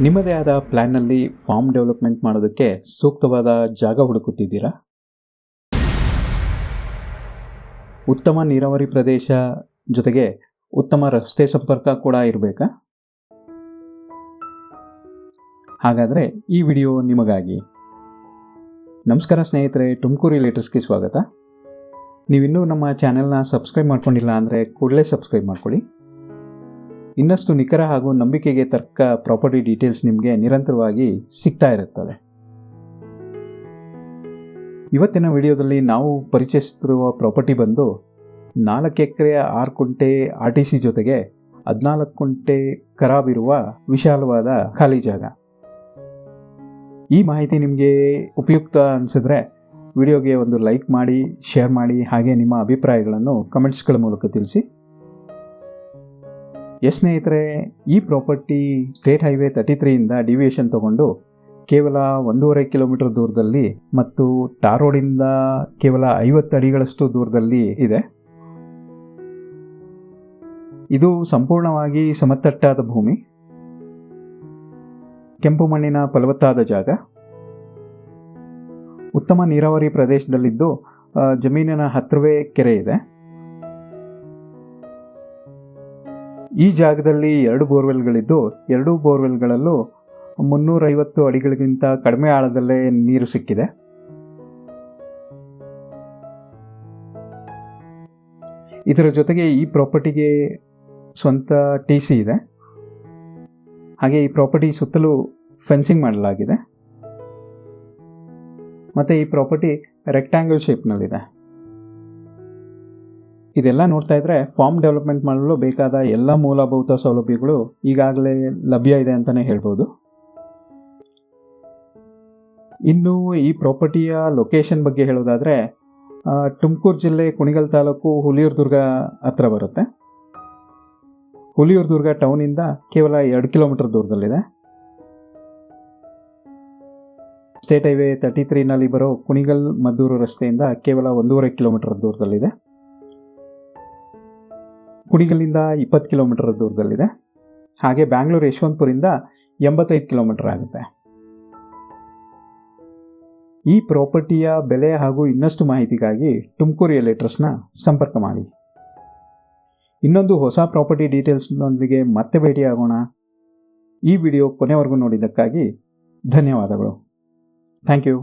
ನಿಮ್ಮದೇ ಆದ ಪ್ಲಾನ್ನಲ್ಲಿ form development ಮಾಡೋದಕ್ಕೆ ಸೂಕ್ತವಾದ ಜಾಗ ಹುಡುಕುತ್ತಿದ್ದೀರಾ? ಉತ್ತಮ ನೀರಾವರಿ ಪ್ರದೇಶ ಜೊತೆಗೆ ಉತ್ತಮ ರಸ್ತೆ ಸಂಪರ್ಕ ಕೂಡ ಇರಬೇಕಾ? ಹಾಗಾದರೆ ಈ ವಿಡಿಯೋ ನಿಮಗಾಗಿ. ನಮಸ್ಕಾರ ಸ್ನೇಹಿತರೆ, ತುಮಕೂರು ರಿಲೇಟರ್ಸ್ಗೆ ಸ್ವಾಗತ. ನೀವಿನ್ನೂ ನಮ್ಮ ಚಾನೆಲ್ನ ಸಬ್ಸ್ಕ್ರೈಬ್ ಮಾಡ್ಕೊಂಡಿಲ್ಲ ಅಂದರೆ ಕೂಡಲೇ ಸಬ್ಸ್ಕ್ರೈಬ್ ಮಾಡ್ಕೊಳ್ಳಿ. ಇನ್ನಷ್ಟು ನಿಖರ ಹಾಗೂ ನಂಬಿಕೆಗೆ ತಕ್ಕ ಪ್ರಾಪರ್ಟಿ ಡೀಟೇಲ್ಸ್ ನಿಮಗೆ ನಿರಂತರವಾಗಿ ಸಿಗ್ತಾ ಇರುತ್ತದೆ. ಇವತ್ತಿನ ವಿಡಿಯೋದಲ್ಲಿ ನಾವು ಪರಿಚಯಿಸುತ್ತಿರುವ ಪ್ರಾಪರ್ಟಿ ಬಂದು 4 ಎಕರೆ 6 ಕುಂಟೆ RTC ಜೊತೆಗೆ 14 ಕುಂಟೆ ಖರಾಬಿರುವ ವಿಶಾಲವಾದ ಖಾಲಿ ಜಾಗ. ಈ ಮಾಹಿತಿ ನಿಮಗೆ ಉಪಯುಕ್ತ ಅನಿಸಿದ್ರೆ ವಿಡಿಯೋಗೆ ಒಂದು ಲೈಕ್ ಮಾಡಿ, ಶೇರ್ ಮಾಡಿ, ಹಾಗೆ ನಿಮ್ಮ ಅಭಿಪ್ರಾಯಗಳನ್ನು ಕಮೆಂಟ್ಸ್ಗಳ ಮೂಲಕ ತಿಳಿಸಿ. ಸ್ನೇಹಿತರೆ, ಈ ಪ್ರಾಪರ್ಟಿ ಸ್ಟೇಟ್ ಹೈವೇ 33 ಇಂದ ಡಿವಿಯೇಷನ್ ತಗೊಂಡು ಕೇವಲ 1.5 ಕಿಲೋಮೀಟರ್ ದೂರದಲ್ಲಿ ಮತ್ತು ಟಾರ್ ರೋಡಿಂದ ಕೇವಲ 50 ಅಡಿಗಳಷ್ಟು ದೂರದಲ್ಲಿ ಇದೆ. ಇದು ಸಂಪೂರ್ಣವಾಗಿ ಸಮತಟ್ಟಾದ ಭೂಮಿ, ಕೆಂಪು ಮಣ್ಣಿನ ಫಲವತ್ತಾದ ಜಾಗ, ಉತ್ತಮ ನೀರಾವರಿ ಪ್ರದೇಶದಲ್ಲಿದ್ದು ಜಮೀನಿನ ಹತ್ತಿರವೇ ಕೆರೆ ಇದೆ. ಈ ಜಾಗದಲ್ಲಿ 2 ಬೋರ್ವೆಲ್ಗಳಿದ್ದು 2 ಬೋರ್ವೆಲ್ಗಳಲ್ಲೂ 350 ಅಡಿಗಳಿಗಿಂತ ಕಡಿಮೆ ಆಳದಲ್ಲೇ ನೀರು ಸಿಕ್ಕಿದೆ. ಇದರ ಜೊತೆಗೆ ಈ ಪ್ರಾಪರ್ಟಿಗೆ ಸ್ವಂತ TC ಇದೆ. ಹಾಗೆ ಈ ಪ್ರಾಪರ್ಟಿ ಸುತ್ತಲೂ ಫೆನ್ಸಿಂಗ್ ಮಾಡಲಾಗಿದೆ ಮತ್ತು ಈ ಪ್ರಾಪರ್ಟಿ ರೆಕ್ಟ್ಯಾಂಗಲ್ ಶೇಪ್ನಲ್ಲಿದೆ. ಇದೆಲ್ಲ ನೋಡ್ತಾ ಇದ್ರೆ ಫಾರ್ಮ್ ಡೆವಲಪ್ಮೆಂಟ್ ಮಾಡಲು ಬೇಕಾದ ಎಲ್ಲ ಮೂಲಭೂತ ಸೌಲಭ್ಯಗಳು ಈಗಾಗಲೇ ಲಭ್ಯ ಇದೆ ಅಂತಲೇ ಹೇಳ್ಬೋದು. ಇನ್ನು ಈ ಪ್ರಾಪರ್ಟಿಯ ಲೊಕೇಶನ್ ಬಗ್ಗೆ ಹೇಳೋದಾದರೆ, ತುಮಕೂರು ಜಿಲ್ಲೆ ಕುಣಿಗಲ್ ತಾಲೂಕು ಹುಲಿಯೂರು ದುರ್ಗ ಹತ್ರ ಬರುತ್ತೆ. ಹುಲಿಯೂರು ದುರ್ಗ ಟೌನಿಂದ ಕೇವಲ 2 ಕಿಲೋಮೀಟರ್ ದೂರದಲ್ಲಿದೆ. ಸ್ಟೇಟ್ ಹೈವೇ 33ನಲ್ಲಿ ಬರೋ ಕುಣಿಗಲ್ ಮದ್ದೂರು ರಸ್ತೆಯಿಂದ ಕೇವಲ 1.5 ಕಿಲೋಮೀಟರ್ ದೂರದಲ್ಲಿದೆ. ಕುಣಿಗಲ್ಲಿಂದ 20 ಕಿಲೋಮೀಟರ್ ದೂರದಲ್ಲಿದೆ. ಹಾಗೆ ಬ್ಯಾಂಗ್ಳೂರು ಯಶವಂತಪುರಿಂದ 85 ಕಿಲೋಮೀಟರ್ ಆಗುತ್ತೆ. ಈ ಪ್ರಾಪರ್ಟಿಯ ಬೆಲೆ ಹಾಗೂ ಇನ್ನಷ್ಟು ಮಾಹಿತಿಗಾಗಿ ತುಮಕೂರು ರಿಯಲ್ಟರ್ಸ್ನ ಸಂಪರ್ಕ ಮಾಡಿ. ಇನ್ನೊಂದು ಹೊಸ ಪ್ರಾಪರ್ಟಿ ಡೀಟೇಲ್ಸ್ನೊಂದಿಗೆ ಮತ್ತೆ ಭೇಟಿಯಾಗೋಣ. ಈ ವಿಡಿಯೋ ಕೊನೆವರೆಗೂ ನೋಡಿದ್ದಕ್ಕಾಗಿ ಧನ್ಯವಾದಗಳು. Thank you.